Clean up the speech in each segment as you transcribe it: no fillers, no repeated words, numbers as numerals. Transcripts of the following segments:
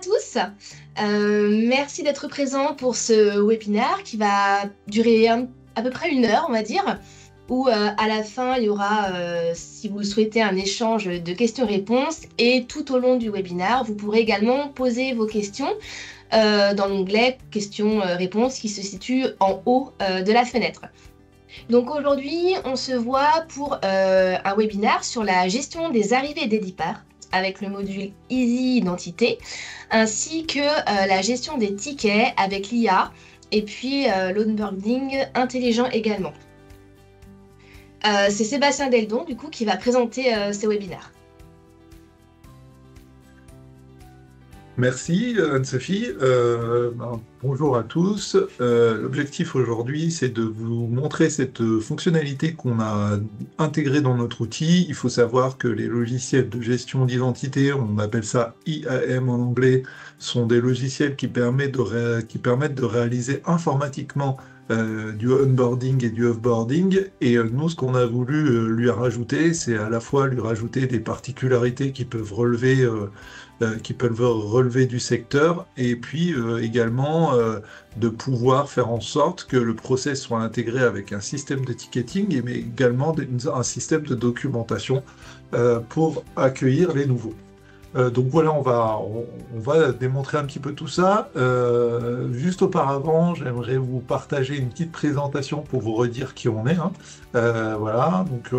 tous. Merci d'être présent pour ce webinaire qui va durer à peu près 1 heure, on va dire, où à la fin, il y aura, si vous le souhaitez, un échange de questions-réponses. Et tout au long du webinaire, vous pourrez également poser vos questions dans l'onglet questions-réponses qui se situe en haut de la fenêtre. Donc aujourd'hui, on se voit pour un webinaire sur la gestion des arrivées et des départs avec le module Easy Identité, ainsi que la gestion des tickets avec l'IA et puis l'onboarding intelligent également. C'est Sébastien Deldon du coup qui va présenter ce webinaire. Merci Anne-Sophie. Bonjour à tous. L'objectif aujourd'hui, c'est de vous montrer cette fonctionnalité qu'on a intégrée dans notre outil. Il faut savoir que les logiciels de gestion d'identité, on appelle ça IAM en anglais, sont des logiciels qui permettent de réaliser informatiquement du onboarding et du offboarding. Et nous, ce qu'on a voulu lui rajouter, c'est à la fois lui rajouter des particularités qui peuvent relever du secteur, et puis également de pouvoir faire en sorte que le process soit intégré avec un système de ticketing, mais également un système de documentation pour accueillir les nouveaux. Donc voilà, on va démontrer un petit peu tout ça. Juste auparavant, j'aimerais vous partager une petite présentation pour vous redire qui on est. Voilà, donc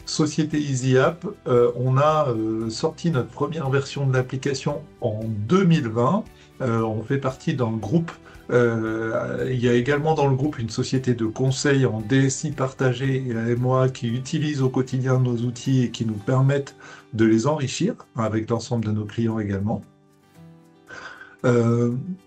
Société EasyApp, on a sorti notre première version de l'application en 2020. On fait partie d'un groupe. Il y a également dans le groupe une société de conseil en DSI partagé et AMOA qui utilise au quotidien nos outils et qui nous permettent de les enrichir avec l'ensemble de nos clients également.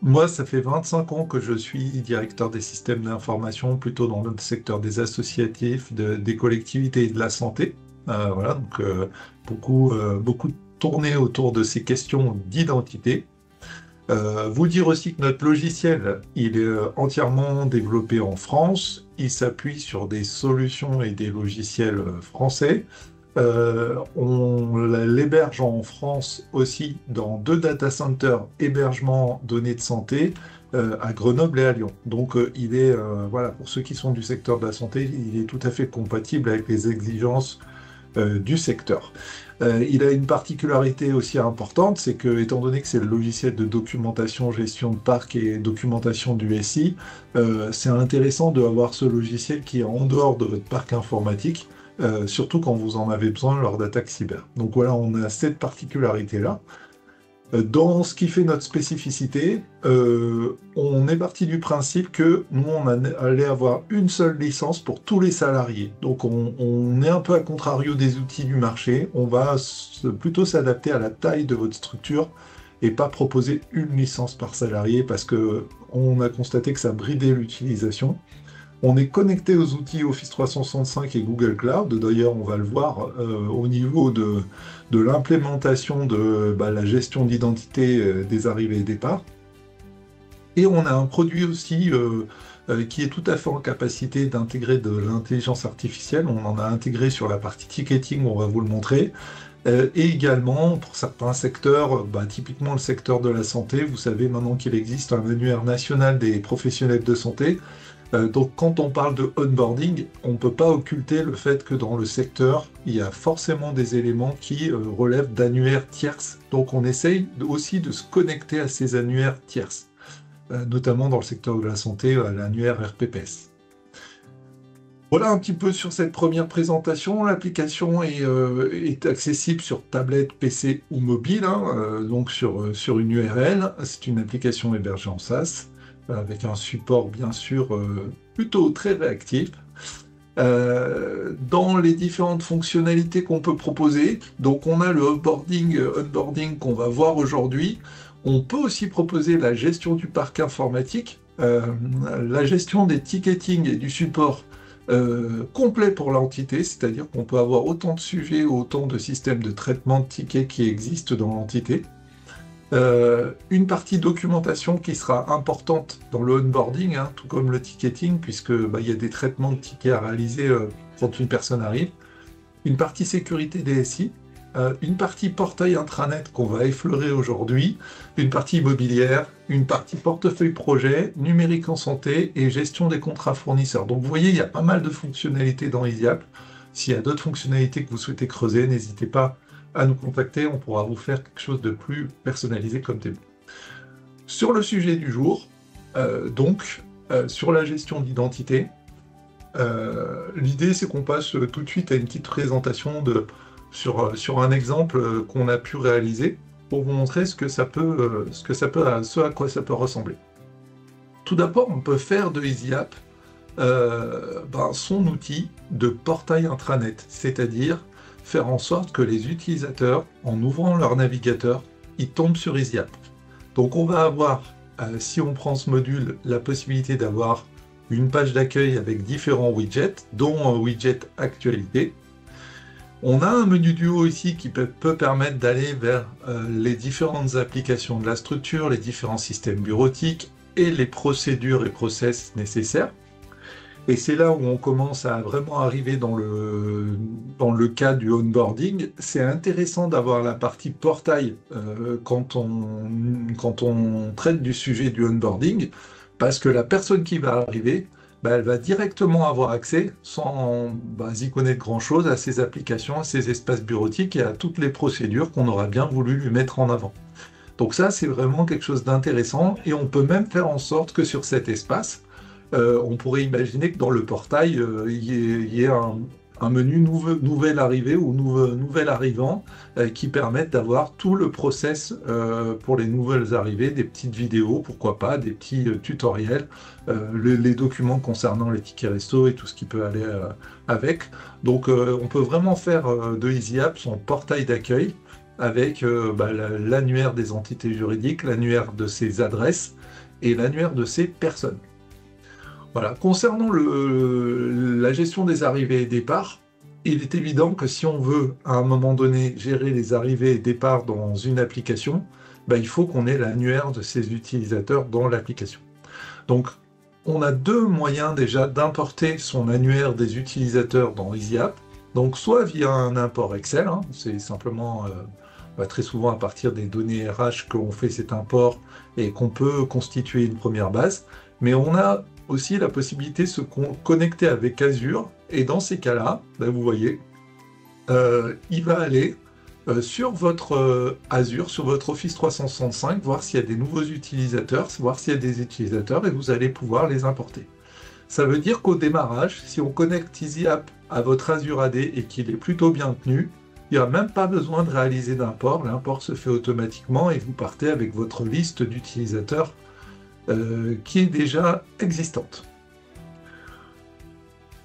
Moi, ça fait 25 ans que je suis directeur des systèmes d'information, plutôt dans le secteur des associatifs, des collectivités et de la santé. Voilà, donc beaucoup tourné autour de ces questions d'identité. Vous dire aussi que notre logiciel, il est entièrement développé en France. Il s'appuie sur des solutions et des logiciels français. On l'héberge en France aussi dans 2 data centers hébergement données de santé à Grenoble et à Lyon. Donc il est, voilà, pour ceux qui sont du secteur de la santé, il est tout à fait compatible avec les exigences du secteur. Il a une particularité aussi importante, c'est que, étant donné que c'est le logiciel de documentation, gestion de parc et documentation du SI, c'est intéressant d'avoir ce logiciel qui est en dehors de votre parc informatique, surtout quand vous en avez besoin lors d'attaques cyber. Donc voilà, on a cette particularité-là. Dans ce qui fait notre spécificité, on est parti du principe que nous, on allait avoir une seule licence pour tous les salariés. Donc on est un peu à contrario des outils du marché. On va plutôt s'adapter à la taille de votre structure et pas proposer une licence par salarié parce qu'on a constaté que ça bridait l'utilisation. On est connecté aux outils Office 365 et Google Cloud. D'ailleurs, on va le voir au niveau de l'implémentation de la gestion d'identité des arrivées et départs. Et on a un produit aussi qui est tout à fait en capacité d'intégrer de l'intelligence artificielle. On en a intégré sur la partie ticketing, on va vous le montrer. Et également, pour certains secteurs, typiquement le secteur de la santé, vous savez maintenant qu'il existe un annuaire national des professionnels de santé. Donc quand on parle de onboarding, on ne peut pas occulter le fait que dans le secteur, il y a forcément des éléments qui relèvent d'annuaires tierces. Donc on essaye aussi de se connecter à ces annuaires tierces, notamment dans le secteur de la santé, à l'annuaire RPPS. Voilà un petit peu sur cette première présentation. L'application est accessible sur tablette, PC ou mobile, donc sur une URL. C'est une application hébergée en SaaS, avec un support bien sûr plutôt très réactif. Dans les différentes fonctionnalités qu'on peut proposer, donc on a le onboarding qu'on va voir aujourd'hui. On peut aussi proposer la gestion du parc informatique, la gestion des ticketing et du support complet pour l'entité, c'est-à-dire qu'on peut avoir autant de sujets, autant de systèmes de traitement de tickets qui existent dans l'entité. Une partie documentation qui sera importante dans le onboarding, tout comme le ticketing, puisque y a des traitements de tickets à réaliser quand une personne arrive. Une partie sécurité DSI, une partie portail intranet qu'on va effleurer aujourd'hui, une partie immobilière, une partie portefeuille projet, numérique en santé et gestion des contrats fournisseurs. Donc vous voyez, il y a pas mal de fonctionnalités dans EasyApp. S'il y a d'autres fonctionnalités que vous souhaitez creuser, n'hésitez pas à nous contacter, on pourra vous faire quelque chose de plus personnalisé comme thème. Sur le sujet du jour, sur la gestion d'identité, l'idée c'est qu'on passe tout de suite à une petite présentation sur un exemple qu'on a pu réaliser pour vous montrer ce à quoi ça peut ressembler. Tout d'abord, on peut faire de EasyApp son outil de portail intranet, c'est-à-dire faire en sorte que les utilisateurs, en ouvrant leur navigateur, ils tombent sur EasyApp. Donc on va avoir, si on prend ce module, la possibilité d'avoir une page d'accueil avec différents widgets, dont un widget actualité. On a un menu du haut ici qui peut permettre d'aller vers les différentes applications de la structure, les différents systèmes bureautiques et les procédures et process nécessaires. Et c'est là où on commence à vraiment arriver dans le cas du onboarding. C'est intéressant d'avoir la partie portail quand on traite du sujet du onboarding, parce que la personne qui va arriver, elle va directement avoir accès, sans y connaître grand-chose, à ces applications, à ces espaces bureautiques et à toutes les procédures qu'on aura bien voulu lui mettre en avant. Donc ça, c'est vraiment quelque chose d'intéressant, et on peut même faire en sorte que sur cet espace, on pourrait imaginer que dans le portail, il y ait un menu nouvelle arrivée ou nouvel arrivant qui permettent d'avoir tout le process pour les nouvelles arrivées, des petites vidéos, pourquoi pas, des petits tutoriels, les documents concernant les tickets resto et tout ce qui peut aller avec. Donc on peut vraiment faire de EasyApp son portail d'accueil avec l'annuaire des entités juridiques, l'annuaire de ses adresses et l'annuaire de ses personnes. Voilà. Concernant la gestion des arrivées et départs, il est évident que si on veut, à un moment donné, gérer les arrivées et départs dans une application, il faut qu'on ait l'annuaire de ses utilisateurs dans l'application. Donc, on a deux moyens déjà d'importer son annuaire des utilisateurs dans EasyApp. Donc, soit via un import Excel, c'est simplement très souvent à partir des données RH qu'on fait cet import et qu'on peut constituer une première base, mais on a aussi la possibilité de se connecter avec Azure, et dans ces cas-là, vous voyez, il va aller sur votre Azure, sur votre Office 365, voir s'il y a des nouveaux utilisateurs, voir s'il y a des utilisateurs, et vous allez pouvoir les importer. Ça veut dire qu'au démarrage, si on connecte EasyApp à votre Azure AD et qu'il est plutôt bien tenu, il n'y a même pas besoin de réaliser d'import, l'import se fait automatiquement et vous partez avec votre liste d'utilisateurs qui est déjà existante.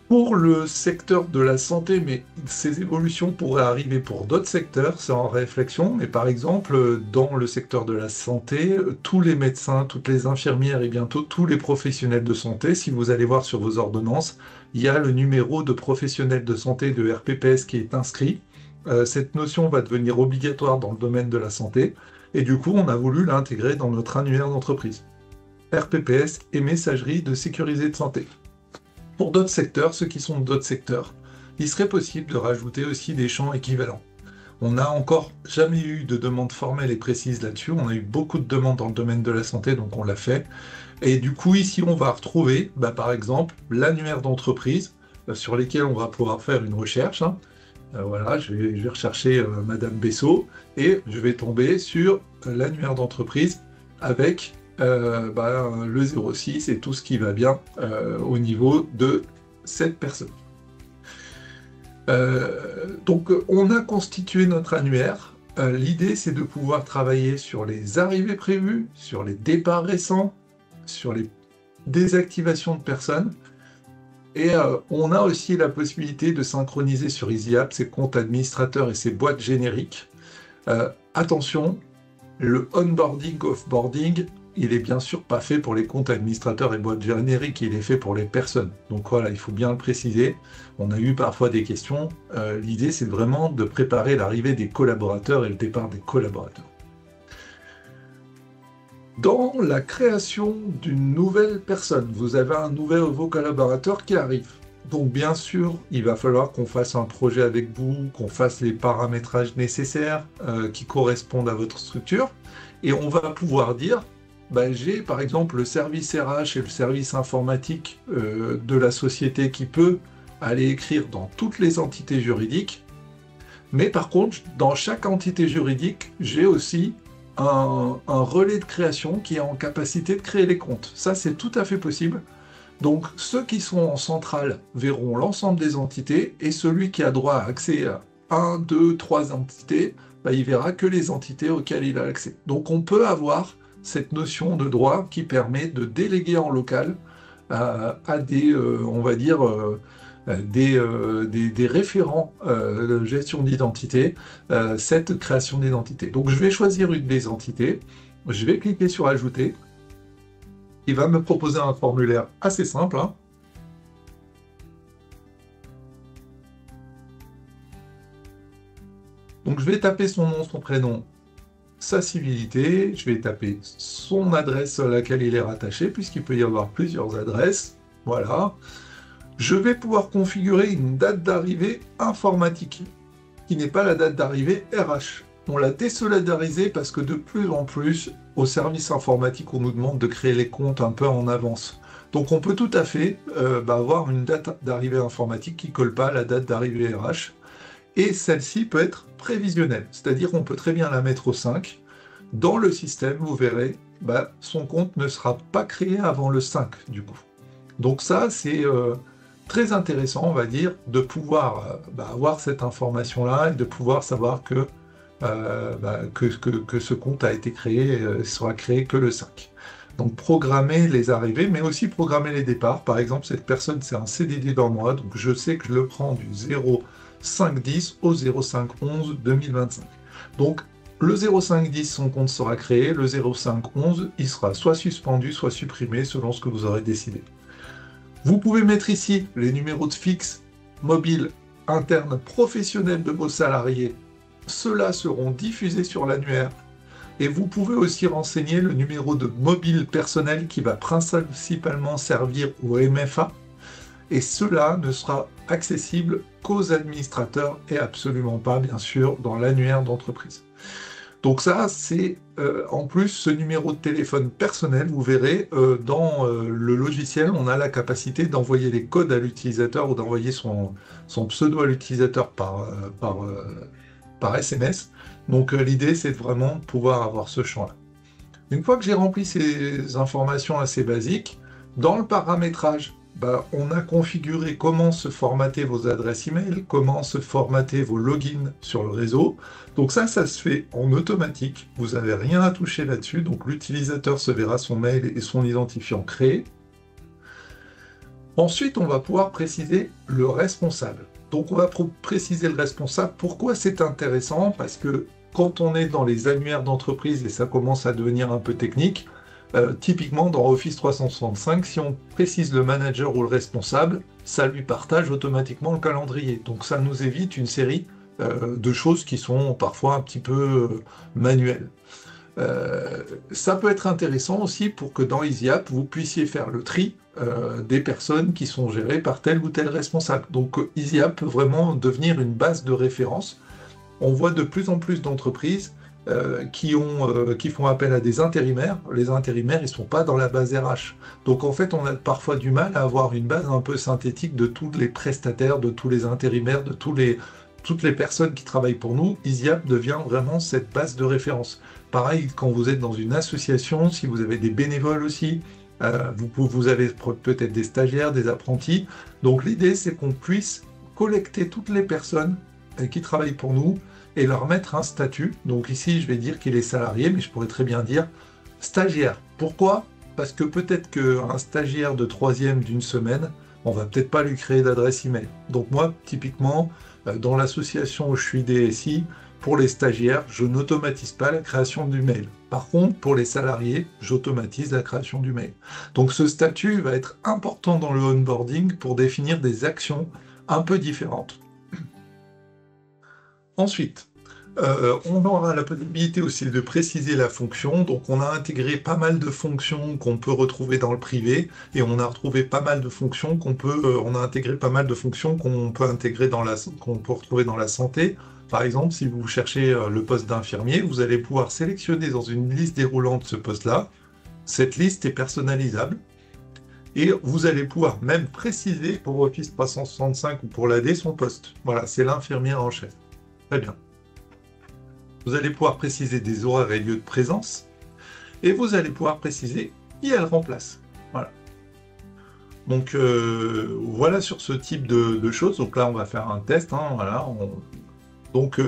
Pour le secteur de la santé, mais ces évolutions pourraient arriver pour d'autres secteurs, c'est en réflexion, mais par exemple, dans le secteur de la santé, tous les médecins, toutes les infirmières et bientôt tous les professionnels de santé, si vous allez voir sur vos ordonnances, il y a le numéro de professionnel de santé de RPPS qui est inscrit. Cette notion va devenir obligatoire dans le domaine de la santé, et du coup, on a voulu l'intégrer dans notre annuaire d'entreprise. RPPS et messagerie de sécurité de santé. Pour d'autres secteurs, ceux qui sont d'autres secteurs, il serait possible de rajouter aussi des champs équivalents. On n'a encore jamais eu de demande formelle et précise là-dessus, on a eu beaucoup de demandes dans le domaine de la santé, donc on l'a fait. Et du coup, ici, on va retrouver, par exemple, l'annuaire d'entreprise, sur lesquels on va pouvoir faire une recherche. Voilà, je vais rechercher Madame Bessot, et je vais tomber sur l'annuaire d'entreprise avec le 06 et tout ce qui va bien au niveau de cette personne. Donc on a constitué notre annuaire. L'idée c'est de pouvoir travailler sur les arrivées prévues, sur les départs récents, sur les désactivations de personnes. Et on a aussi la possibilité de synchroniser sur EasyApp ses comptes administrateurs et ses boîtes génériques. Attention, le onboarding, offboarding, il est bien sûr pas fait pour les comptes administrateurs et boîtes génériques, il est fait pour les personnes. Donc voilà, il faut bien le préciser. On a eu parfois des questions. L'idée, c'est vraiment de préparer l'arrivée des collaborateurs et le départ des collaborateurs. Dans la création d'une nouvelle personne, vous avez un nouveau collaborateur qui arrive. Donc bien sûr, il va falloir qu'on fasse un projet avec vous, qu'on fasse les paramétrages nécessaires qui correspondent à votre structure, et on va pouvoir dire, bah, j'ai par exemple le service RH et le service informatique de la société qui peut aller écrire dans toutes les entités juridiques, mais par contre, dans chaque entité juridique, j'ai aussi un relais de création qui est en capacité de créer les comptes. Ça, c'est tout à fait possible. Donc, ceux qui sont en centrale verront l'ensemble des entités et celui qui a droit à accès à 1, 2, 3 entités, bah, il verra que les entités auxquelles il a accès. Donc, on peut avoir cette notion de droit qui permet de déléguer en local à des, on va dire, des référents de gestion d'identité, cette création d'identité. Donc, je vais choisir une des entités, je vais cliquer sur Ajouter. Il va me proposer un formulaire assez simple, hein. Donc je vais taper son nom, son prénom, sa civilité, je vais taper son adresse à laquelle il est rattaché, puisqu'il peut y avoir plusieurs adresses. Voilà. Je vais pouvoir configurer une date d'arrivée informatique, qui n'est pas la date d'arrivée RH. On l'a désolidarisé parce que de plus en plus, au service informatique, on nous demande de créer les comptes un peu en avance. Donc on peut tout à fait avoir une date d'arrivée informatique qui ne colle pas à la date d'arrivée RH. Et celle-ci peut être prévisionnelle, c'est-à-dire qu'on peut très bien la mettre au 5. Dans le système, vous verrez, son compte ne sera pas créé avant le 5 du coup. Donc ça, c'est très intéressant, on va dire, de pouvoir avoir cette information-là et de pouvoir savoir que ce compte a été créé, sera créé que le 5. Donc programmer les arrivées, mais aussi programmer les départs. Par exemple, cette personne, c'est un CDD d'un mois, donc je sais que je le prends du 0510 au 0511 2025. Donc le 0510, son compte sera créé, le 0511, il sera soit suspendu, soit supprimé, selon ce que vous aurez décidé. Vous pouvez mettre ici les numéros de fixe, mobile, interne, professionnel de vos salariés. Ceux-là seront diffusés sur l'annuaire. Et vous pouvez aussi renseigner le numéro de mobile personnel qui va principalement servir au MFA. Et cela ne sera accessible qu'aux administrateurs et absolument pas, bien sûr, dans l'annuaire d'entreprise. Donc ça, c'est en plus ce numéro de téléphone personnel, vous verrez, dans le logiciel, on a la capacité d'envoyer les codes à l'utilisateur ou d'envoyer son pseudo à l'utilisateur par SMS. Donc l'idée, c'est de vraiment pouvoir avoir ce champ-là. Une fois que j'ai rempli ces informations assez basiques, dans le paramétrage, on a configuré comment se formater vos adresses email, comment se formater vos logins sur le réseau. Donc ça se fait en automatique. Vous n'avez rien à toucher là-dessus. Donc l'utilisateur se verra son mail et son identifiant créé. Ensuite, on va pouvoir préciser le responsable. Donc on va préciser le responsable. Pourquoi c'est intéressant? Parce que quand on est dans les annuaires d'entreprise et ça commence à devenir un peu technique, typiquement dans Office 365, si on précise le manager ou le responsable, ça lui partage automatiquement le calendrier. Donc ça nous évite une série de choses qui sont parfois un petit peu manuelles. Ça peut être intéressant aussi pour que dans EasyApp, vous puissiez faire le tri des personnes qui sont gérées par tel ou tel responsable. Donc EasyApp peut vraiment devenir une base de référence. On voit de plus en plus d'entreprises qui font appel à des intérimaires. Les intérimaires, ils ne sont pas dans la base RH. Donc en fait, on a parfois du mal à avoir une base un peu synthétique de tous les prestataires, de tous les intérimaires, de toutes les personnes qui travaillent pour nous. EasyApp devient vraiment cette base de référence. Pareil, quand vous êtes dans une association, si vous avez des bénévoles aussi, vous avez peut-être des stagiaires, des apprentis. Donc l'idée, c'est qu'on puisse collecter toutes les personnes qui travaillent pour nous et leur mettre un statut. Donc ici, je vais dire qu'il est salarié, mais je pourrais très bien dire stagiaire. Pourquoi? Parce que peut-être qu'un stagiaire de 3e d'une semaine, on va peut-être pas lui créer d'adresse email. Donc moi, typiquement, dans l'association où je suis DSI, pour les stagiaires, je n'automatise pas la création du mail. Par contre, pour les salariés, j'automatise la création du mail. Donc ce statut va être important dans le onboarding pour définir des actions un peu différentes. Ensuite, On aura la possibilité aussi de préciser la fonction. Donc, on a intégré pas mal de fonctions qu'on peut retrouver dans le privé et on a retrouvé pas mal de fonctions on a intégré pas mal de fonctions qu'on peut intégrer qu'on peut retrouver dans la santé. Par exemple, si vous cherchez le poste d'infirmier, vous allez pouvoir sélectionner dans une liste déroulante ce poste-là. Cette liste est personnalisable et vous allez pouvoir même préciser pour Office 365 ou pour l'AD son poste. Voilà, c'est l'infirmière en chef. Très bien. Vous allez pouvoir préciser des horaires et lieux de présence, et vous allez pouvoir préciser qui elle remplace. Voilà. Donc voilà sur ce type de choses. Donc là, on va faire un test. Hein, voilà. Donc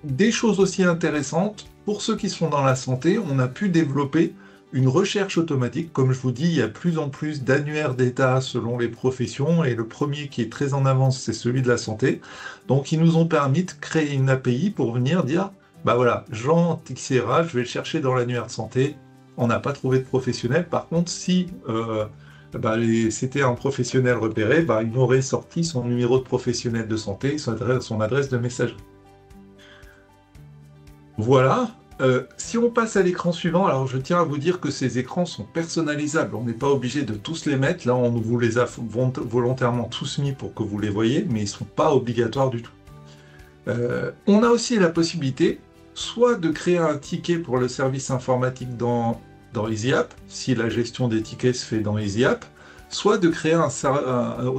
des choses aussi intéressantes, pour ceux qui sont dans la santé, on a pu développer une recherche automatique. Comme je vous dis, il y a plus en plus d'annuaires d'état selon les professions, et le premier qui est très en avance, c'est celui de la santé. Donc, ils nous ont permis de créer une API pour venir dire, bah voilà, Jean Tixera, je vais le chercher dans l'annuaire de santé, on n'a pas trouvé de professionnel. Par contre, si c'était un professionnel repéré, il m'aurait sorti son numéro de professionnel de santé, son adresse de messagerie. Voilà. Si on passe à l'écran suivant, alors je tiens à vous dire que ces écrans sont personnalisables. On n'est pas obligé de tous les mettre. Là, on vous les a volontairement tous mis pour que vous les voyez, mais ils ne sont pas obligatoires du tout. On a aussi la possibilité soit de créer un ticket pour le service informatique dans EasyApp, si la gestion des tickets se fait dans EasyApp, soit de créer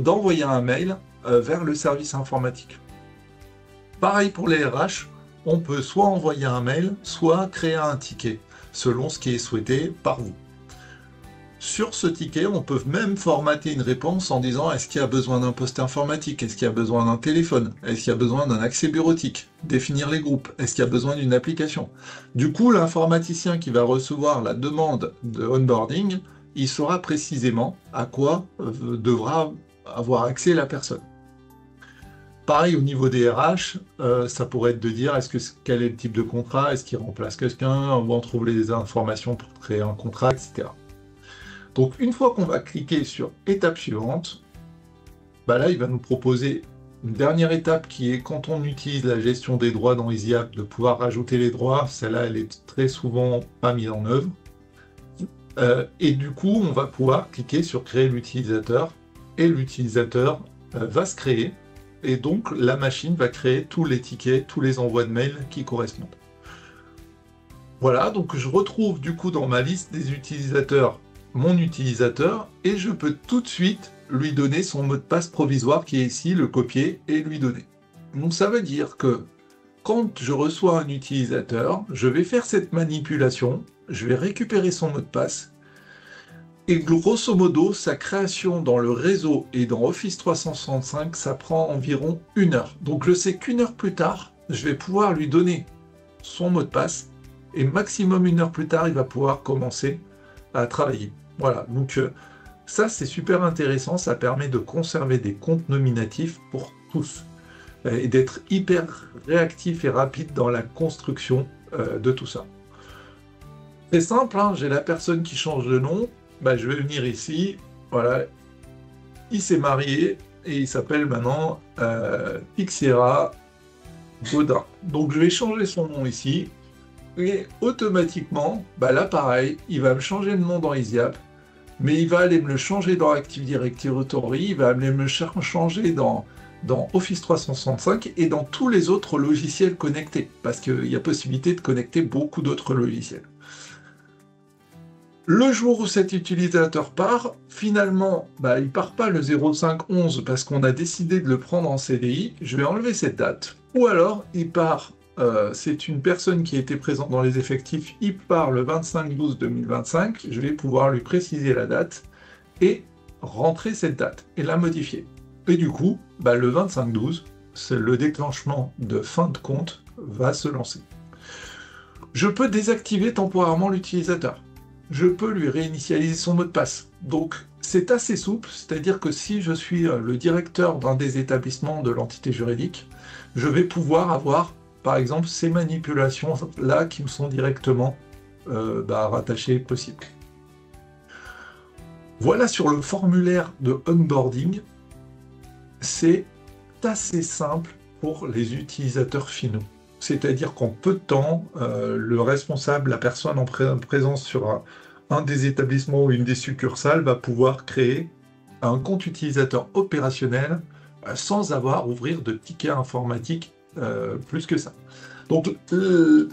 d'envoyer un mail vers le service informatique. Pareil pour les RH. On peut soit envoyer un mail, soit créer un ticket, selon ce qui est souhaité par vous. Sur ce ticket, on peut même formater une réponse en disant est-ce qu'il y a besoin d'un poste informatique, est-ce qu'il y a besoin d'un téléphone, est-ce qu'il y a besoin d'un accès bureautique, définir les groupes, est-ce qu'il y a besoin d'une application. Du coup, l'informaticien qui va recevoir la demande de onboarding, il saura précisément à quoi devra avoir accès la personne. Pareil au niveau des RH, ça pourrait être de dire quel est le type de contrat, est-ce qu'il remplace quelqu'un, où on trouve les informations pour créer un contrat, etc. Donc une fois qu'on va cliquer sur étape suivante, là il va nous proposer une dernière étape qui est quand on utilise la gestion des droits dans EasyApp, de pouvoir rajouter les droits. Celle-là, elle est très souvent pas mise en œuvre. Et du coup, on va pouvoir cliquer sur créer l'utilisateur, et l'utilisateur va se créer. Et donc, la machine va créer tous les tickets, tous les envois de mails qui correspondent. Voilà, donc je retrouve du coup dans ma liste des utilisateurs mon utilisateur, et je peux tout de suite lui donner son mot de passe provisoire qui est ici, le copier et lui donner. Donc ça veut dire que quand je reçois un utilisateur, je vais faire cette manipulation, je vais récupérer son mot de passe, et grosso modo, sa création dans le réseau et dans Office 365, ça prend environ 1 heure. Donc je sais qu'1 heure plus tard, je vais pouvoir lui donner son mot de passe, et maximum 1 heure plus tard, il va pouvoir commencer à travailler. Voilà, donc ça c'est super intéressant, ça permet de conserver des comptes nominatifs pour tous, et d'être hyper réactif et rapide dans la construction de tout ça. C'est simple, hein, j'ai la personne qui change de nom, je vais venir ici, voilà, il s'est marié, et il s'appelle maintenant Tixera Godin. Donc je vais changer son nom ici, et automatiquement, là pareil, il va me changer le nom dans EasyApp, mais il va aller me le changer dans Active Directory, il va aller me changer dans Office 365 et dans tous les autres logiciels connectés, parce qu'il y a possibilité de connecter beaucoup d'autres logiciels. Le jour où cet utilisateur part, finalement, il part pas le 05/11 parce qu'on a décidé de le prendre en CDI, je vais enlever cette date. Ou alors, il part, c'est une personne qui était présente dans les effectifs, il part le 25/12/2025, je vais pouvoir lui préciser la date et rentrer cette date et la modifier. Et du coup, le 25/12, le déclenchement de fin de compte va se lancer. Je peux désactiver temporairement l'utilisateur. Je peux lui réinitialiser son mot de passe. Donc, c'est assez souple, c'est-à-dire que si je suis le directeur d'un des établissements de l'entité juridique, je vais pouvoir avoir, par exemple, ces manipulations-là qui me sont directement rattachées possibles. Voilà sur le formulaire de onboarding. C'est assez simple pour les utilisateurs finaux. C'est-à-dire qu'en peu de temps, le responsable, la personne en présence sur un des établissements ou une des succursales va pouvoir créer un compte utilisateur opérationnel sans avoir à ouvrir de tickets informatiques plus que ça. Donc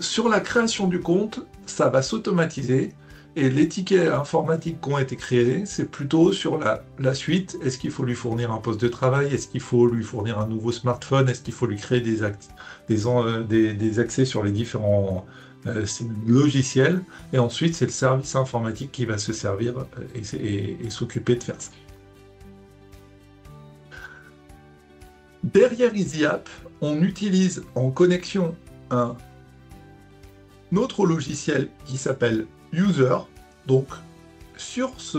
sur la création du compte, ça va s'automatiser et les tickets informatiques qui ont été créés, c'est plutôt sur la suite. Est-ce qu'il faut lui fournir un poste de travail? Est-ce qu'il faut lui fournir un nouveau smartphone? Est-ce qu'il faut lui créer des accès sur les différents logiciels? Et ensuite, c'est le service informatique qui va se servir et s'occuper de faire ça. Derrière EasyApp, on utilise en connexion un autre logiciel qui s'appelle User. Donc, sur ce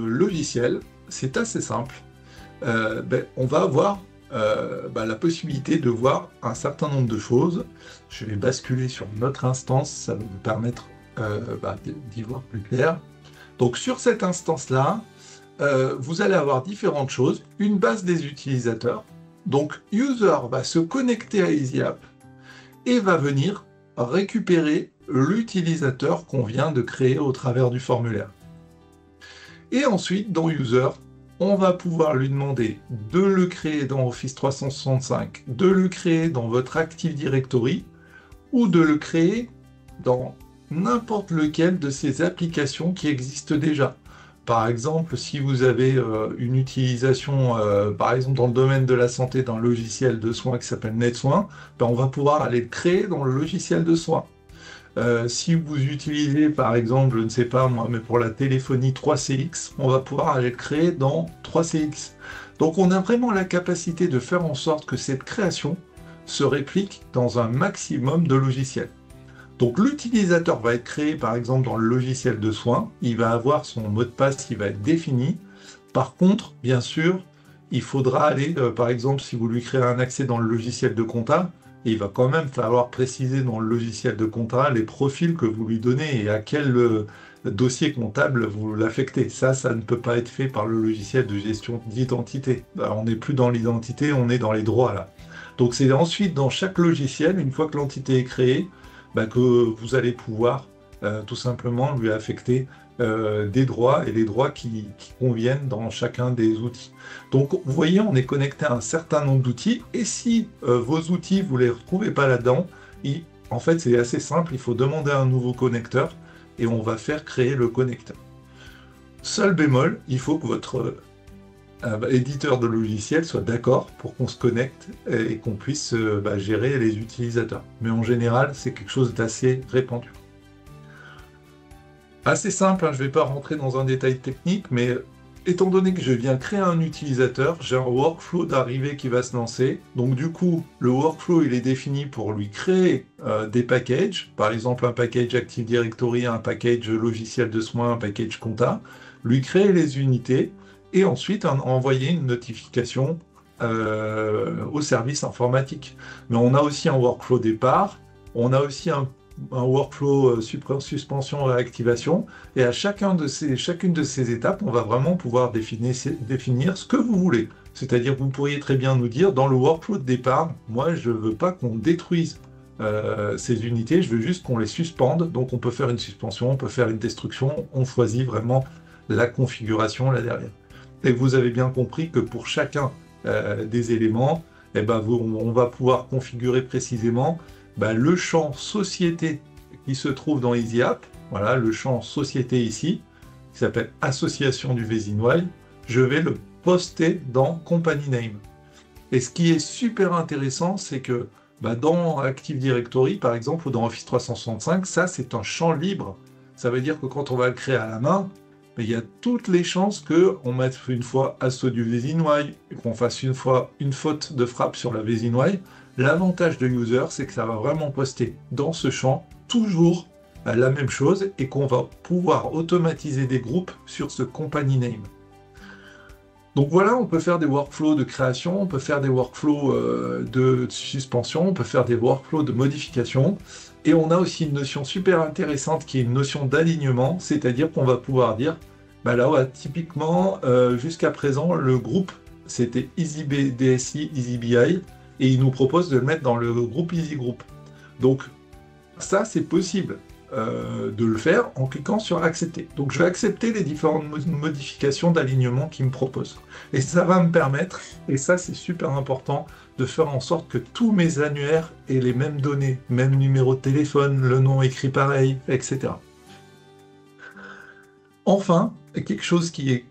logiciel, c'est assez simple. On va avoir la possibilité de voir un certain nombre de choses. Je vais basculer sur notre instance, ça va nous permettre d'y voir plus clair. Donc, sur cette instance-là, vous allez avoir différentes choses. Une base des utilisateurs. Donc, User va se connecter à EasyApp et va venir récupérer l'utilisateur qu'on vient de créer au travers du formulaire. Et ensuite, dans User, on va pouvoir lui demander de le créer dans Office 365, de le créer dans votre Active Directory ou de le créer dans n'importe lequel de ces applications qui existent déjà. Par exemple, si vous avez une utilisation, par exemple dans le domaine de la santé, d'un logiciel de soins qui s'appelle NetSoins, on va pouvoir aller le créer dans le logiciel de soins. Si vous utilisez, par exemple, je ne sais pas moi, mais pour la téléphonie 3CX, on va pouvoir aller le créer dans 3CX. Donc on a vraiment la capacité de faire en sorte que cette création se réplique dans un maximum de logiciels. Donc l'utilisateur va être créé par exemple dans le logiciel de soins, il va avoir son mot de passe qui va être défini. Par contre, bien sûr, il faudra aller, par exemple, si vous lui créez un accès dans le logiciel de compta, il va quand même falloir préciser dans le logiciel de compta les profils que vous lui donnez et à quel dossier comptable vous l'affectez. Ça ne peut pas être fait par le logiciel de gestion d'identité. On n'est plus dans l'identité, on est dans les droits là. Donc c'est ensuite dans chaque logiciel, une fois que l'entité est créée, que vous allez pouvoir tout simplement lui affecter des droits et les droits qui conviennent dans chacun des outils. Donc vous voyez, on est connecté à un certain nombre d'outils et si vos outils, vous ne les retrouvez pas là-dedans, en fait c'est assez simple, il faut demander un nouveau connecteur et on va faire créer le connecteur. Seul bémol, il faut que votre éditeur de logiciel soit d'accord pour qu'on se connecte et qu'on puisse gérer les utilisateurs. Mais en général, c'est quelque chose d'assez répandu. Assez simple, je ne vais pas rentrer dans un détail technique, mais étant donné que je viens créer un utilisateur, j'ai un workflow d'arrivée qui va se lancer. Donc du coup, le workflow, il est défini pour lui créer des packages, par exemple un package Active Directory, un package logiciel de soins, un package compta, lui créer les unités, et ensuite envoyer une notification au service informatique. Mais on a aussi un workflow départ, on a aussi un workflow suspension réactivation, et à chacune de ces étapes, on va vraiment pouvoir définir ce que vous voulez. C'est-à-dire que vous pourriez très bien nous dire, dans le workflow de départ, moi je ne veux pas qu'on détruise ces unités, je veux juste qu'on les suspende, donc on peut faire une suspension, on peut faire une destruction, on choisit vraiment la configuration là derrière. Et vous avez bien compris que pour chacun des éléments, on va pouvoir configurer précisément le champ société qui se trouve dans EasyApp. Voilà, le champ société ici, qui s'appelle association du Vezinois. Je vais le poster dans company name. Et ce qui est super intéressant, c'est que dans Active Directory, par exemple, ou dans Office 365, ça c'est un champ libre. Ça veut dire que quand on va le créer à la main, il y a toutes les chances qu'on mette une fois asso du Vezinois, qu'on fasse une fois une faute de frappe sur la Vezinois. L'avantage de User, c'est que ça va vraiment poster dans ce champ toujours la même chose et qu'on va pouvoir automatiser des groupes sur ce company name. Donc voilà, on peut faire des workflows de création, on peut faire des workflows de suspension, on peut faire des workflows de modification. Et on a aussi une notion super intéressante qui est une notion d'alignement, c'est-à-dire qu'on va pouvoir dire, typiquement, jusqu'à présent, le groupe, c'était EasyDSI, EasyBI, et il nous propose de le mettre dans le groupe Easy Group. Donc ça, c'est possible de le faire en cliquant sur accepter. Donc je vais accepter les différentes modifications d'alignement qu'il me propose. Et ça va me permettre, et ça c'est super important, de faire en sorte que tous mes annuaires aient les mêmes données, même numéro de téléphone, le nom écrit pareil, etc. Enfin, quelque chose qui est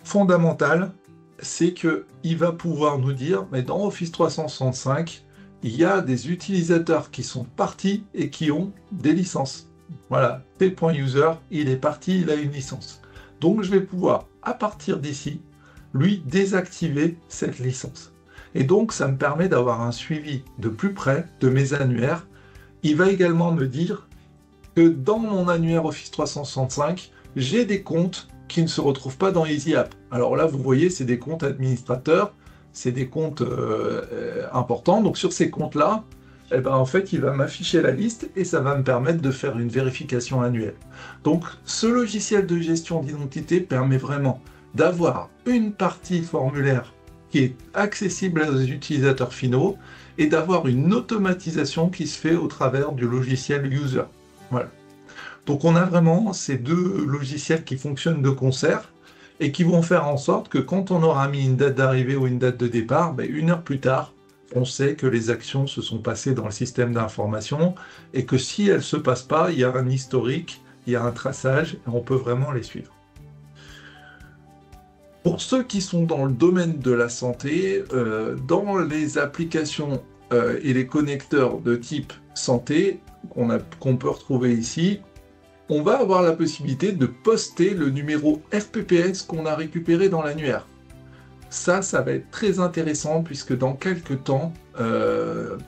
fondamental, c'est qu'il va pouvoir nous dire, mais dans Office 365, il y a des utilisateurs qui sont partis et qui ont des licences. Voilà, t.user, il est parti, il a une licence. Donc je vais pouvoir, à partir d'ici, lui désactiver cette licence. Et donc ça me permet d'avoir un suivi de plus près de mes annuaires. Il va également me dire que dans mon annuaire Office 365, j'ai des comptes qui ne se retrouvent pas dans Easy App. Alors là, vous voyez, c'est des comptes administrateurs, c'est des comptes importants. Donc sur ces comptes-là, eh ben, en fait, il va m'afficher la liste et ça va me permettre de faire une vérification annuelle. Donc ce logiciel de gestion d'identité permet vraiment d'avoir une partie formulaire qui est accessible aux utilisateurs finaux et d'avoir une automatisation qui se fait au travers du logiciel user. Voilà. Donc on a vraiment ces deux logiciels qui fonctionnent de concert et qui vont faire en sorte que quand on aura mis une date d'arrivée ou une date de départ, ben, une heure plus tard, on sait que les actions se sont passées dans le système d'information et que si elles ne se passent pas, il y a un historique, il y a un traçage et on peut vraiment les suivre. Pour ceux qui sont dans le domaine de la santé, dans les applications et les connecteurs de type santé qu'on peut retrouver ici, on va avoir la possibilité de poster le numéro RPPS qu'on a récupéré dans l'annuaire. Ça va être très intéressant puisque dans quelques temps,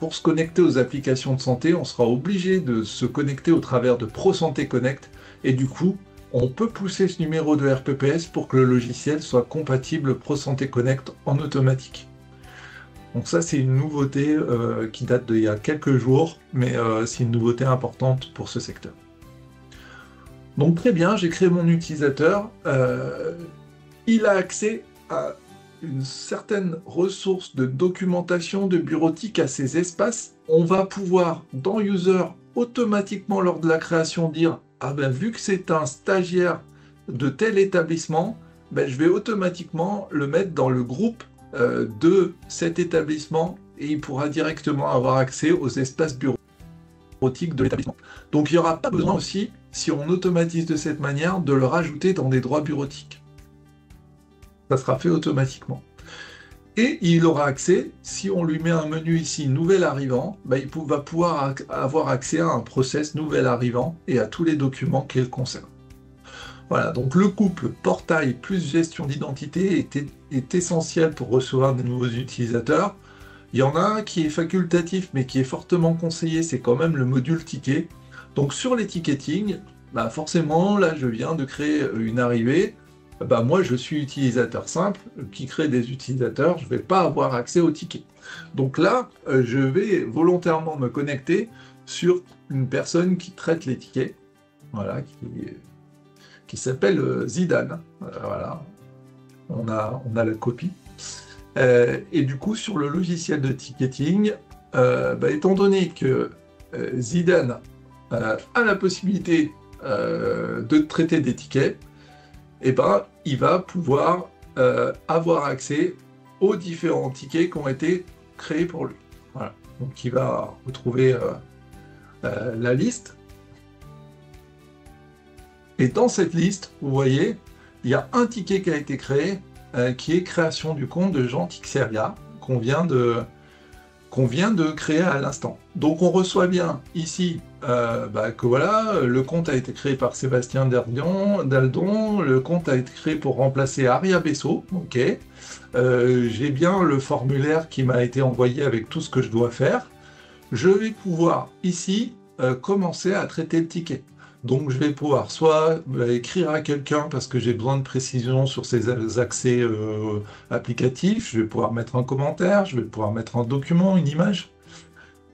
pour se connecter aux applications de santé, on sera obligé de se connecter au travers de ProSanté Connect et du coup, on peut pousser ce numéro de RPPS pour que le logiciel soit compatible ProSanté Connect en automatique. Donc ça, c'est une nouveauté qui date d'il y a quelques jours, mais c'est une nouveauté importante pour ce secteur. Donc très bien, j'ai créé mon utilisateur. Il a accès à une certaine ressource de documentation de bureautique à ces espaces. On va pouvoir, dans User, automatiquement lors de la création dire « Ah ben vu que c'est un stagiaire de tel établissement, ben, je vais automatiquement le mettre dans le groupe de cet établissement et il pourra directement avoir accès aux espaces bureautiques de l'établissement. » Donc il n'y aura pas besoin aussi, si on automatise de cette manière, de le rajouter dans des droits bureautiques. Ça sera fait automatiquement. Et il aura accès, si on lui met un menu ici, nouvel arrivant, ben, il va pouvoir avoir accès à un process nouvel arrivant et à tous les documents qui le concernent. Voilà, donc le couple portail plus gestion d'identité est essentiel pour recevoir de nouveaux utilisateurs. Il y en a un qui est facultatif mais qui est fortement conseillé, c'est quand même le module ticket. Donc sur les ticketing, bah forcément, là je viens de créer une arrivée. Bah moi je suis utilisateur simple qui crée des utilisateurs, je ne vais pas avoir accès aux tickets. Donc là, je vais volontairement me connecter sur une personne qui traite les tickets, voilà, qui s'appelle Zidane. Voilà, on a la copie. Et du coup, sur le logiciel de ticketing, bah, étant donné que Zidane a la possibilité de traiter des tickets, et ben, il va pouvoir avoir accès aux différents tickets qui ont été créés pour lui. Voilà. Donc il va retrouver la liste. Et dans cette liste, vous voyez, il y a un ticket qui a été créé, qui est création du compte de Jean Tixeria, qu'on vient de créer à l'instant. Donc on reçoit bien ici que voilà, le compte a été créé par Sébastien Daldon, le compte a été créé pour remplacer Aria Bessot, ok. J'ai bien le formulaire qui m'a été envoyé avec tout ce que je dois faire. Je vais pouvoir ici commencer à traiter le ticket. Donc je vais pouvoir soit écrire à quelqu'un parce que j'ai besoin de précision sur ces accès applicatifs, je vais pouvoir mettre un commentaire, je vais pouvoir mettre un document, une image.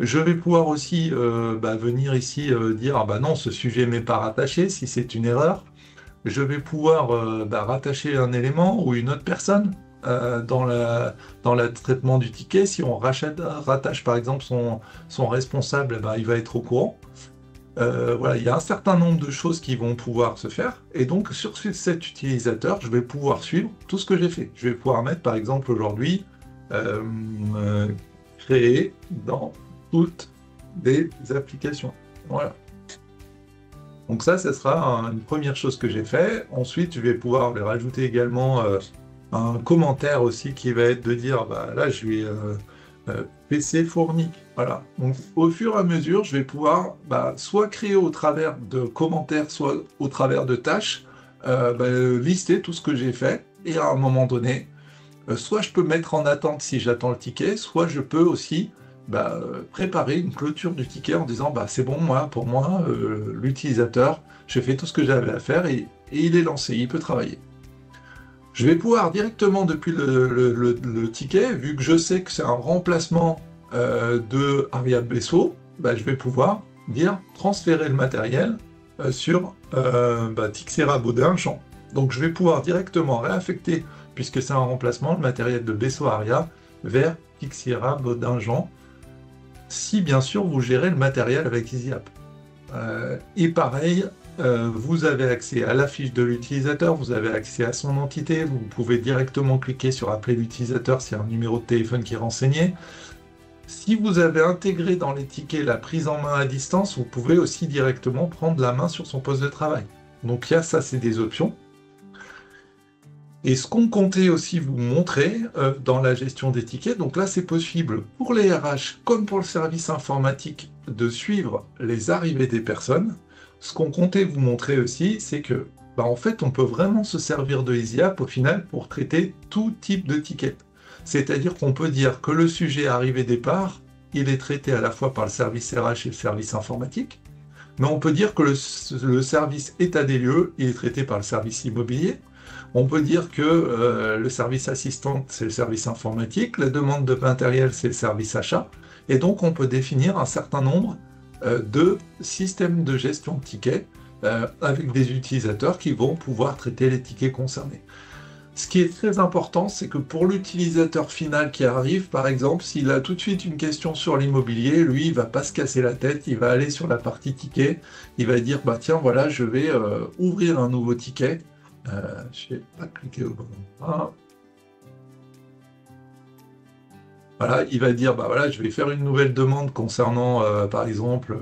Je vais pouvoir aussi venir ici dire ah bah non, ce sujet m'est pas rattaché si c'est une erreur. Je vais pouvoir rattacher un élément ou une autre personne. dans le traitement du ticket. Si on rattache par exemple son responsable, eh ben, il va être au courant. Voilà, il y a un certain nombre de choses qui vont pouvoir se faire, et donc sur cet utilisateur, je vais pouvoir suivre tout ce que j'ai fait. Je vais pouvoir mettre par exemple aujourd'hui créer dans toutes les applications. Voilà. Donc ça sera une première chose que j'ai fait. Ensuite, je vais pouvoir lui rajouter également un commentaire aussi qui va être de dire, bah là, je vais PC fourni. Voilà. Donc au fur et à mesure, je vais pouvoir soit créer au travers de commentaires, soit au travers de tâches, lister tout ce que j'ai fait. Et à un moment donné, soit je peux mettre en attente si j'attends le ticket, soit je peux aussi préparer une clôture du ticket en disant c'est bon, pour moi, l'utilisateur, j'ai fait tout ce que j'avais à faire et il est lancé, il peut travailler. Je vais pouvoir directement depuis le ticket, vu que je sais que c'est un remplacement de Aria Besso, je vais pouvoir dire transférer le matériel sur Tixera Baudin Jean. Donc je vais pouvoir directement réaffecter, puisque c'est un remplacement, le matériel de Besso Aria vers Tixera Baudin Jean, si bien sûr vous gérez le matériel avec EasyApp. Et pareil, vous avez accès à la fiche de l'utilisateur, vous avez accès à son entité, vous pouvez directement cliquer sur appeler l'utilisateur s'il y a un numéro de téléphone qui est renseigné. Si vous avez intégré dans les tickets la prise en main à distance, vous pouvez aussi directement prendre la main sur son poste de travail. Donc là, ça c'est des options. Et ce qu'on comptait aussi vous montrer dans la gestion des tickets, donc là c'est possible pour les RH comme pour le service informatique de suivre les arrivées des personnes. Ce qu'on comptait vous montrer aussi, c'est que en fait on peut vraiment se servir de EasyApp au final pour traiter tout type de ticket. C'est-à-dire qu'on peut dire que le sujet arrivée-départ, il est traité à la fois par le service RH et le service informatique, mais on peut dire que le service état des lieux, il est traité par le service immobilier. On peut dire que le service assistant, c'est le service informatique, la demande de matériel, c'est le service achat, et donc on peut définir un certain nombre de systèmes de gestion de tickets avec des utilisateurs qui vont pouvoir traiter les tickets concernés. Ce qui est très important, c'est que pour l'utilisateur final qui arrive, par exemple, s'il a tout de suite une question sur l'immobilier, lui, il va pas se casser la tête, il va aller sur la partie ticket, il va dire, tiens, voilà, je vais ouvrir un nouveau ticket. Je n'ai pas cliqué au bon endroit. Voilà, il va dire, voilà, je vais faire une nouvelle demande concernant, par exemple,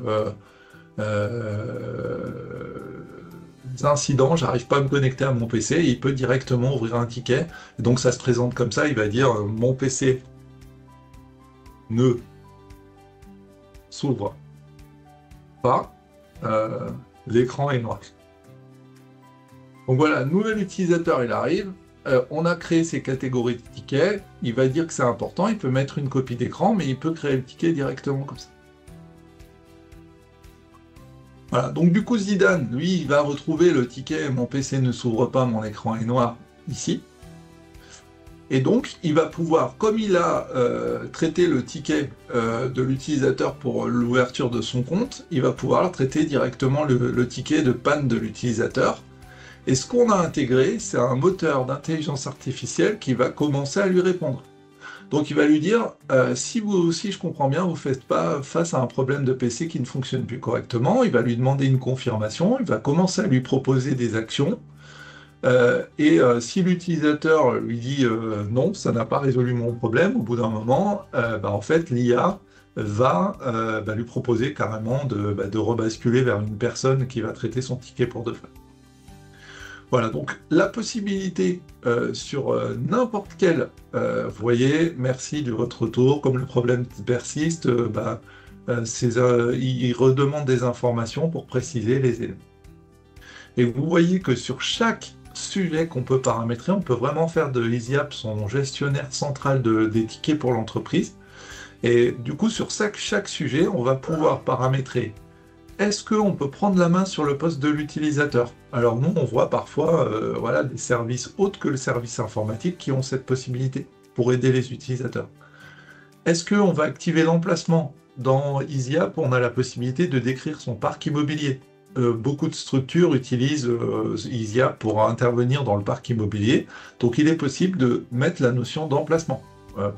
les incidents, j'arrive pas à me connecter à mon PC, et il peut directement ouvrir un ticket. Et donc ça se présente comme ça, il va dire, mon PC ne s'ouvre pas, l'écran est noir. Donc voilà, nouvel utilisateur, il arrive, on a créé ces catégories de tickets, il va dire que c'est important, il peut mettre une copie d'écran, mais il peut créer le ticket directement comme ça. Voilà, donc du coup Zidane, lui, il va retrouver le ticket « Mon PC ne s'ouvre pas, mon écran est noir » ici. Et donc, il va pouvoir, comme il a traité le ticket de l'utilisateur pour l'ouverture de son compte, il va pouvoir traiter directement le ticket de panne de l'utilisateur. Et ce qu'on a intégré, c'est un moteur d'intelligence artificielle qui va commencer à lui répondre. Donc il va lui dire, si vous aussi, je comprends bien, vous ne faites pas face à un problème de PC qui ne fonctionne plus correctement, il va lui demander une confirmation, il va commencer à lui proposer des actions, si l'utilisateur lui dit non, ça n'a pas résolu mon problème, au bout d'un moment, en fait, l'IA va lui proposer carrément de rebasculer vers une personne qui va traiter son ticket pour de vrai. Voilà, donc la possibilité sur n'importe quel, vous voyez, merci de votre retour, comme le problème persiste, il redemande des informations pour préciser les éléments. Et vous voyez que sur chaque sujet qu'on peut paramétrer, on peut vraiment faire de EasyApp son gestionnaire central des tickets pour l'entreprise. Et du coup, sur chaque sujet, on va pouvoir paramétrer. Est-ce qu'on peut prendre la main sur le poste de l'utilisateur? Alors nous, on voit parfois des services autres que le service informatique qui ont cette possibilité pour aider les utilisateurs. Est-ce qu'on va activer l'emplacement? Dans EasyApp, on a la possibilité de décrire son parc immobilier. beaucoup de structures utilisent EasyApp pour intervenir dans le parc immobilier. Donc il est possible de mettre la notion d'emplacement.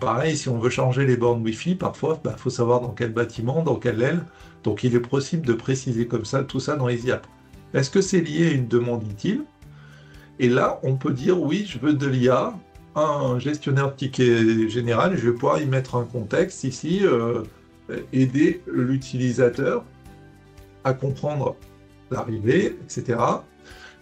Pareil, si on veut changer les bornes Wi-Fi, parfois, il faut savoir dans quel bâtiment, dans quelle aile. Donc il est possible de préciser comme ça tout ça dans EasyApp. Est-ce que c'est lié à une demande utile? Et là, on peut dire, oui, je veux de l'IA, un gestionnaire de tickets général, je vais pouvoir y mettre un contexte ici, aider l'utilisateur à comprendre l'arrivée, etc.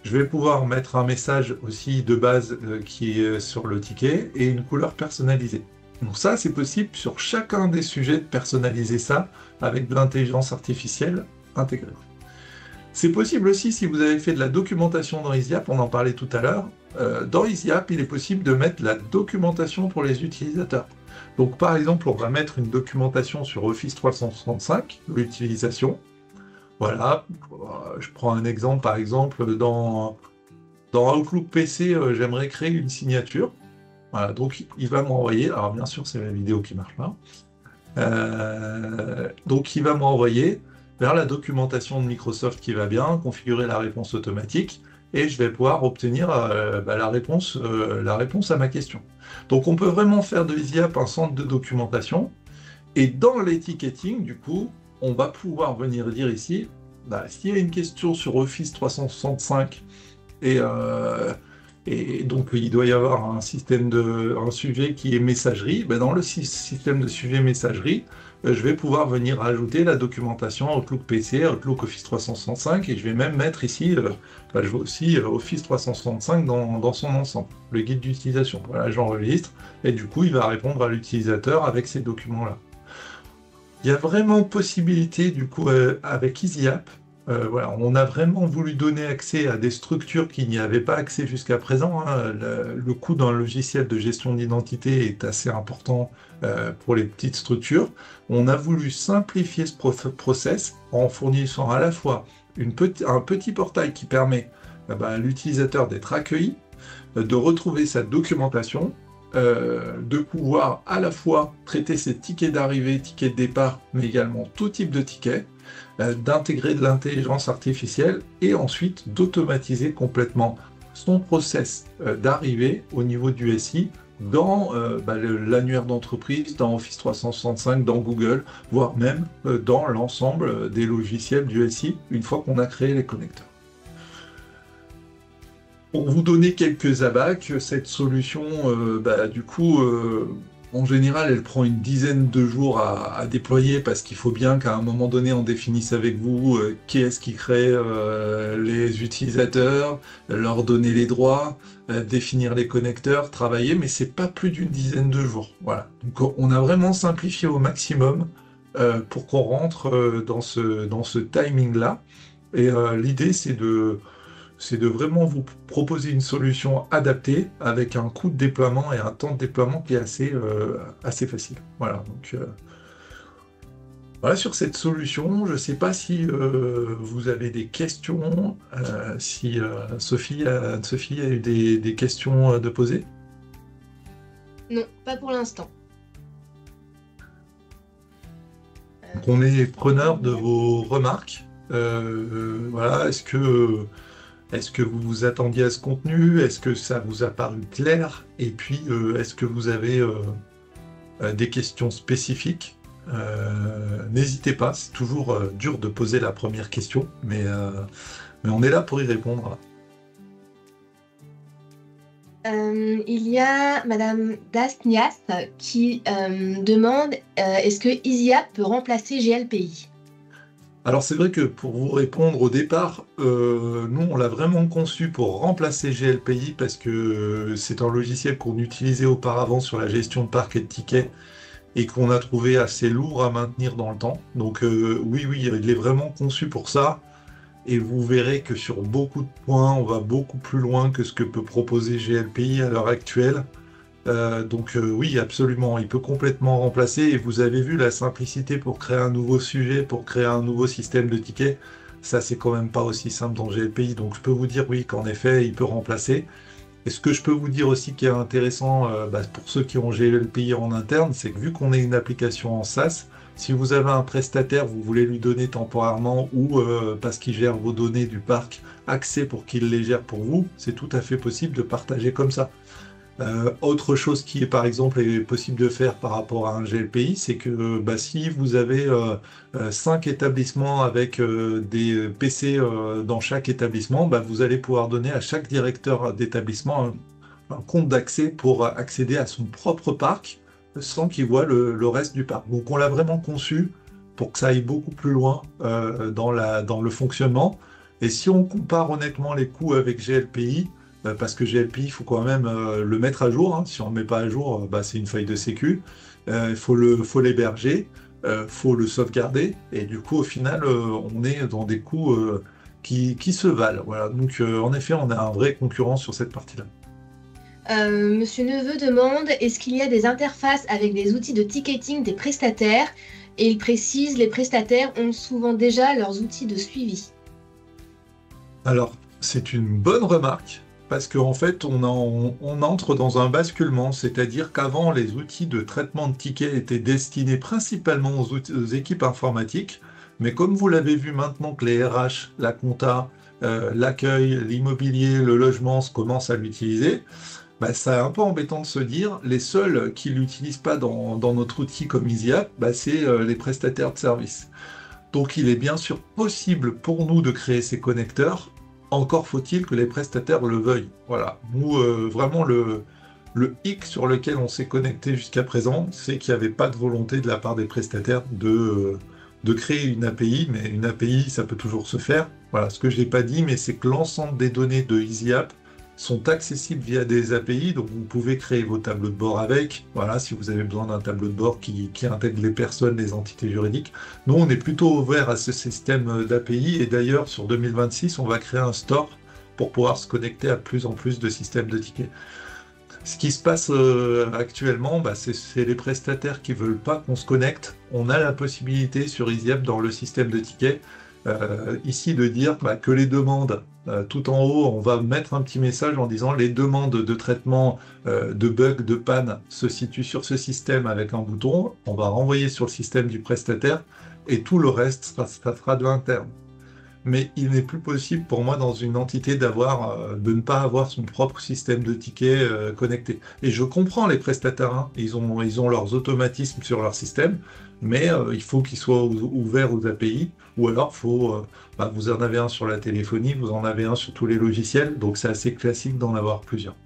Je vais pouvoir mettre un message aussi de base qui est sur le ticket et une couleur personnalisée. Donc ça, c'est possible sur chacun des sujets de personnaliser ça avec de l'intelligence artificielle intégrée. C'est possible aussi si vous avez fait de la documentation dans EasyApp, on en parlait tout à l'heure. Dans EasyApp, il est possible de mettre la documentation pour les utilisateurs. Donc par exemple, on va mettre une documentation sur Office 365, l'utilisation. Voilà, je prends un exemple, par exemple, dans Outlook PC, j'aimerais créer une signature. Voilà, donc il va m'envoyer, alors bien sûr c'est la vidéo qui marche pas, donc il va m'envoyer vers la documentation de Microsoft qui va bien, configurer la réponse automatique, et je vais pouvoir obtenir la réponse à ma question. Donc on peut vraiment faire de EasyApp un centre de documentation, et dans l'eticketing, du coup, on va pouvoir venir dire ici, s'il y a une question sur Office 365, et donc il doit y avoir un sujet qui est messagerie, dans le système de sujet messagerie, je vais pouvoir venir ajouter la documentation Outlook PC, Outlook Office 365, et je vais même mettre ici, je vois aussi Office 365 dans son ensemble, le guide d'utilisation. Voilà, j'enregistre, et du coup il va répondre à l'utilisateur avec ces documents-là. Il y a vraiment possibilité, du coup, avec EasyApp, voilà, on a vraiment voulu donner accès à des structures qui n'y avaient pas accès jusqu'à présent. Hein. Le coût d'un logiciel de gestion d'identité est assez important pour les petites structures. On a voulu simplifier ce process en fournissant à la fois un petit portail qui permet à l'utilisateur d'être accueilli, de retrouver sa documentation, de pouvoir à la fois traiter ses tickets d'arrivée, tickets de départ, mais également tout type de tickets, d'intégrer de l'intelligence artificielle et ensuite d'automatiser complètement son process d'arrivée au niveau du SI dans l'annuaire d'entreprise, dans Office 365, dans Google, voire même dans l'ensemble des logiciels du SI une fois qu'on a créé les connecteurs. Pour vous donner quelques abacs, cette solution, du coup, en général, elle prend une dizaine de jours à déployer parce qu'il faut bien qu'à un moment donné, on définisse avec vous qui est-ce qui crée les utilisateurs, leur donner les droits, définir les connecteurs, travailler, mais c'est pas plus d'une dizaine de jours. Voilà. Donc, on a vraiment simplifié au maximum pour qu'on rentre dans ce timing-là. Et l'idée, c'est de vraiment vous proposer une solution adaptée avec un coût de déploiement et un temps de déploiement qui est assez facile. Voilà, donc voilà sur cette solution. Je ne sais pas si vous avez des questions, si Sophie a eu des questions de poser. Non, pas pour l'instant. Donc on est preneur de vos remarques. Voilà, est-ce que vous vous attendiez à ce contenu? Est-ce que ça vous a paru clair? Et puis, est-ce que vous avez des questions spécifiques? N'hésitez pas, c'est toujours dur de poser la première question, mais on est là pour y répondre. Il y a Madame Dasnias qui demande est-ce que EasyApp peut remplacer GLPI? Alors c'est vrai que pour vous répondre au départ, nous on l'a vraiment conçu pour remplacer GLPI parce que c'est un logiciel qu'on utilisait auparavant sur la gestion de parc et de tickets et qu'on a trouvé assez lourd à maintenir dans le temps. Donc oui, il est vraiment conçu pour ça et vous verrez que sur beaucoup de points, on va beaucoup plus loin que ce que peut proposer GLPI à l'heure actuelle. Donc oui, absolument, il peut complètement remplacer, et vous avez vu la simplicité pour créer un nouveau sujet, pour créer un nouveau système de tickets, ça c'est quand même pas aussi simple dans GLPI, donc je peux vous dire oui qu'en effet il peut remplacer. Et ce que je peux vous dire aussi qui est intéressant pour ceux qui ont GLPI en interne, c'est que vu qu'on est une application en SaaS, Si vous avez un prestataire, vous voulez lui donner temporairement ou parce qu'il gère vos données du parc, accès pour qu'il les gère pour vous, c'est tout à fait possible de partager comme ça. Autre chose qui est par exemple est possible de faire par rapport à un GLPI, c'est que si vous avez 5 établissements avec des PC dans chaque établissement, vous allez pouvoir donner à chaque directeur d'établissement un compte d'accès pour accéder à son propre parc sans qu'il voit le reste du parc. Donc on l'a vraiment conçu pour que ça aille beaucoup plus loin dans le fonctionnement. Et si on compare honnêtement les coûts avec GLPI, parce que GLPI, il faut quand même le mettre à jour, hein. Si on ne le met pas à jour, c'est une faille de sécu. Il faut l'héberger, faut le sauvegarder, et du coup, au final, on est dans des coûts qui se valent. Voilà. Donc, en effet, on a un vrai concurrent sur cette partie-là. Monsieur Neveu demande, est-ce qu'il y a des interfaces avec des outils de ticketing des prestataires? Et il précise, les prestataires ont souvent déjà leurs outils de suivi. Alors, c'est une bonne remarque, parce qu'en fait, on entre dans un basculement, c'est-à-dire qu'avant, les outils de traitement de tickets étaient destinés principalement aux équipes informatiques, mais comme vous l'avez vu maintenant que les RH, la compta, l'accueil, l'immobilier, le logement commencent à l'utiliser, c'est un peu embêtant de se dire, les seuls qui ne l'utilisent pas dans notre outil comme EasyApp, c'est les prestataires de services. Donc il est bien sûr possible pour nous de créer ces connecteurs, encore faut-il que les prestataires le veuillent. Voilà, nous vraiment le hic sur lequel on s'est connecté jusqu'à présent, c'est qu'il n'y avait pas de volonté de la part des prestataires de créer une API, mais une API ça peut toujours se faire. Voilà, ce que je n'ai pas dit, mais c'est que l'ensemble des données de EasyApp sont accessibles via des API, donc vous pouvez créer vos tableaux de bord avec, voilà, si vous avez besoin d'un tableau de bord qui intègre les personnes, les entités juridiques. Nous, on est plutôt ouvert à ce système d'API, et d'ailleurs, sur 2026, on va créer un store pour pouvoir se connecter à plus en plus de systèmes de tickets. Ce qui se passe actuellement, c'est les prestataires qui ne veulent pas qu'on se connecte. On a la possibilité sur EasyApp, dans le système de tickets, ici de dire que les demandes, tout en haut, on va mettre un petit message en disant les demandes de traitement de bugs, de panne se situent sur ce système avec un bouton, on va renvoyer sur le système du prestataire et tout le reste, ça sera de l'interne. Mais il n'est plus possible pour moi dans une entité de ne pas avoir son propre système de tickets connecté. Et je comprends les prestataires, hein. Ils ont leurs automatismes sur leur système, mais il faut qu'ils soient ouverts aux API, ou alors vous en avez un sur la téléphonie, vous en avez un sur tous les logiciels, donc c'est assez classique d'en avoir plusieurs.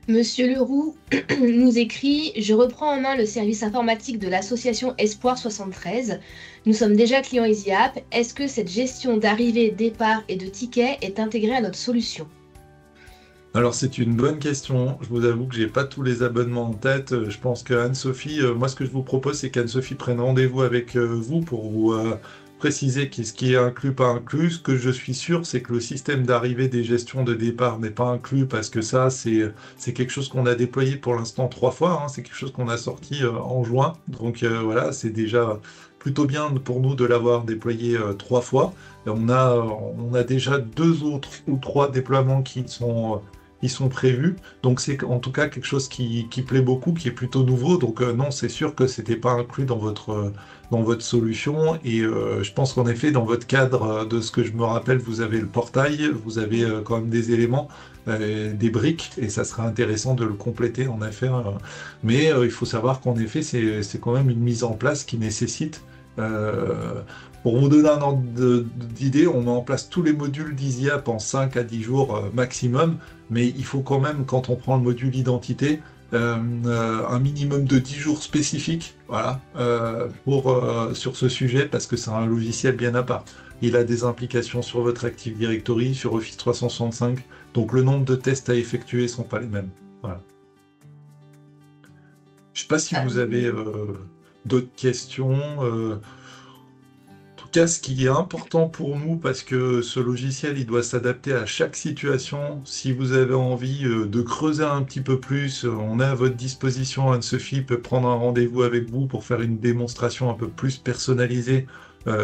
Monsieur Leroux nous écrit « Je reprends en main le service informatique de l'association Espoir 73. Nous sommes déjà clients EasyApp. Est-ce que cette gestion d'arrivée, départ et de tickets est intégrée à notre solution ?» Alors c'est une bonne question. Je vous avoue que j'ai pas tous les abonnements en tête. Je pense que Anne-Sophie, moi ce que je vous propose, c'est qu'Anne-Sophie prenne rendez-vous avec vous pour vous préciser ce qui est inclus, pas inclus. Ce que je suis sûr, c'est que le système d'arrivée des gestions de départ n'est pas inclus parce que ça, c'est quelque chose qu'on a déployé pour l'instant 3 fois, hein. C'est quelque chose qu'on a sorti en juin. Donc voilà, c'est déjà plutôt bien pour nous de l'avoir déployé 3 fois. Et on a déjà 2 autres ou 3 déploiements qui sont prévus. Donc c'est en tout cas quelque chose qui plaît beaucoup, qui est plutôt nouveau. Donc non, c'est sûr que c'était pas inclus dans votre solution. Et je pense qu'en effet, dans votre cadre, de ce que je me rappelle, vous avez le portail, vous avez quand même des éléments, des briques, et ça serait intéressant de le compléter en effet. Mais il faut savoir qu'en effet, c'est quand même une mise en place qui nécessite pour vous donner un ordre d'idée, on met en place tous les modules d'EasyApp en 5 à 10 jours maximum, mais il faut quand même, quand on prend le module identité, un minimum de 10 jours spécifiques, voilà, sur ce sujet, parce que c'est un logiciel bien à part. Il a des implications sur votre Active Directory, sur Office 365, donc le nombre de tests à effectuer ne sont pas les mêmes. Voilà. Je ne sais pas si vous avez d'autres questions. En tout cas, ce qui est important pour nous, parce que ce logiciel, il doit s'adapter à chaque situation. Si vous avez envie de creuser un petit peu plus, on est à votre disposition. Anne-Sophie peut prendre un rendez-vous avec vous pour faire une démonstration un peu plus personnalisée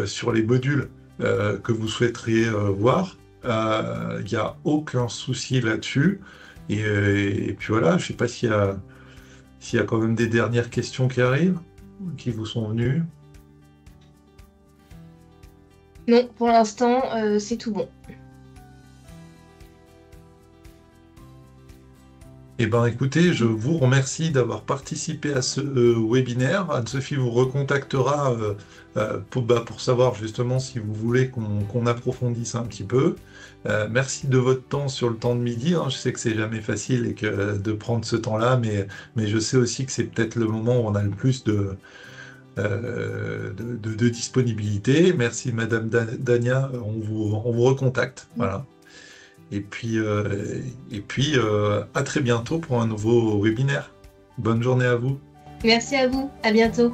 sur les modules que vous souhaiteriez voir. Il n'y a aucun souci là-dessus. Et puis voilà, je ne sais pas s'il y a quand même des dernières questions qui arrivent. qui vous sont venus? Non, pour l'instant, c'est tout bon. Eh bien, écoutez, je vous remercie d'avoir participé à ce webinaire. Anne-Sophie vous recontactera pour savoir justement si vous voulez qu'on approfondisse un petit peu. Merci de votre temps sur le temps de midi, hein. Je sais que c'est jamais facile et de prendre ce temps-là, mais je sais aussi que c'est peut-être le moment où on a le plus de disponibilité. Merci, Madame Dania. On vous recontacte. Voilà. Et puis, à très bientôt pour un nouveau webinaire. Bonne journée à vous. Merci à vous, à bientôt.